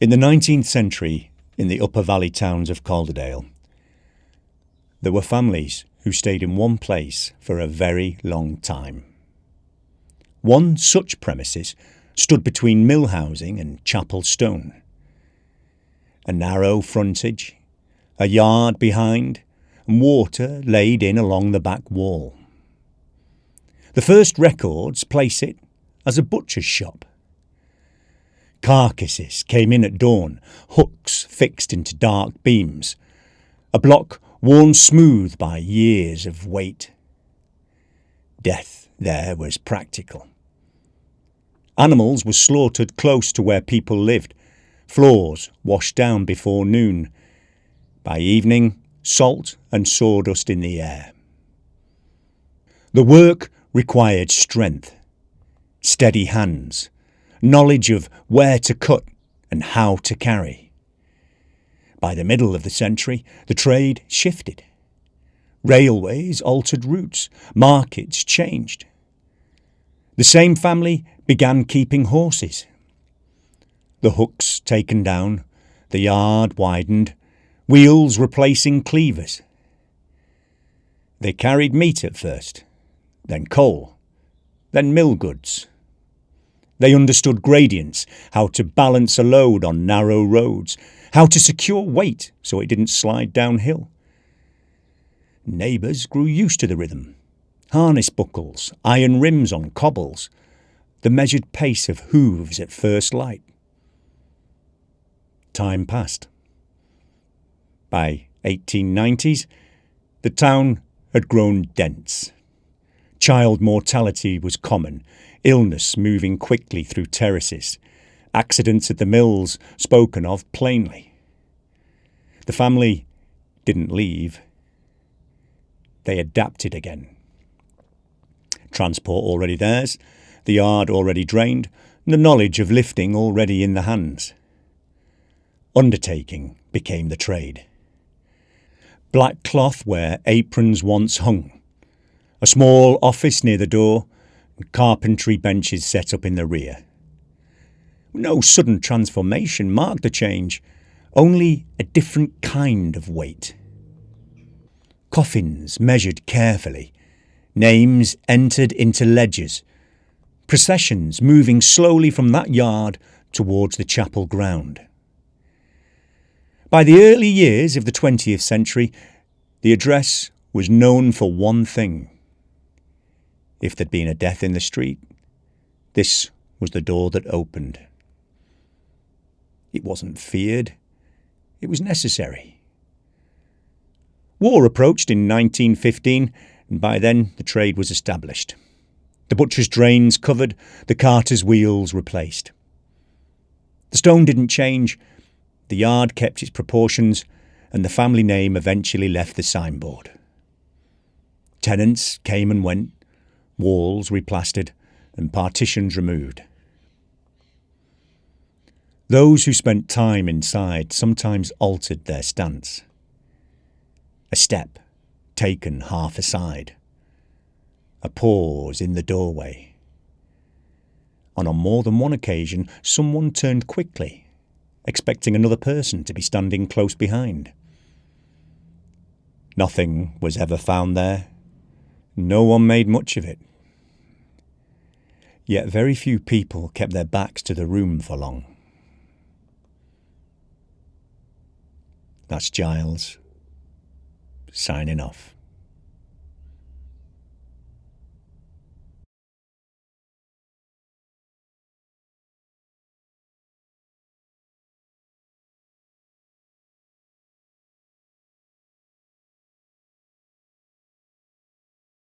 In the 19th century, in the upper valley towns of Calderdale, there were families who stayed in one place for a very long time. One such premises stood between mill housing and chapel stone. A narrow frontage, a yard behind, and water laid in along the back wall. The first records place it as a butcher's shop. Carcasses came in at dawn, hooks fixed into dark beams, a block worn smooth by years of weight. Death there was practical. Animals were slaughtered close to where people lived, floors washed down before noon. By evening, salt and sawdust in the air. The work required strength, steady hands, knowledge of where to cut and how to carry. By the middle of the century, the trade shifted. Railways altered routes, markets changed. The same family began keeping horses. The hooks taken down, the yard widened, wheels replacing cleavers. They carried meat at first, then coal, then mill goods. They understood gradients, how to balance a load on narrow roads, how to secure weight so it didn't slide downhill. Neighbours grew used to the rhythm. Harness buckles, iron rims on cobbles, the measured pace of hooves at first light. Time passed. By 1890s, the town had grown dense. Child mortality was common, illness moving quickly through terraces, accidents at the mills spoken of plainly. The family didn't leave. They adapted again. Transport already theirs, the yard already drained, and the knowledge of lifting already in the hands. Undertaking became the trade. Black cloth where aprons once hung, a small office near the door, and carpentry benches set up in the rear. No sudden transformation marked the change, only a different kind of weight. Coffins measured carefully, names entered into ledgers, processions moving slowly from that yard towards the chapel ground. By the early years of the 20th century, the address was known for one thing. If there'd been a death in the street, this was the door that opened. It wasn't feared, it was necessary. War approached in 1915, and by then the trade was established. The butcher's drains covered, the carter's wheels replaced. The stone didn't change, the yard kept its proportions, and the family name eventually left the signboard. Tenants came and went, walls replastered, and partitions removed. Those who spent time inside sometimes altered their stance. A step taken half aside. A pause in the doorway. And on more than one occasion, someone turned quickly, expecting another person to be standing close behind. Nothing was ever found there. No one made much of it. Yet very few people kept their backs to the room for long. That's Giles, signing off.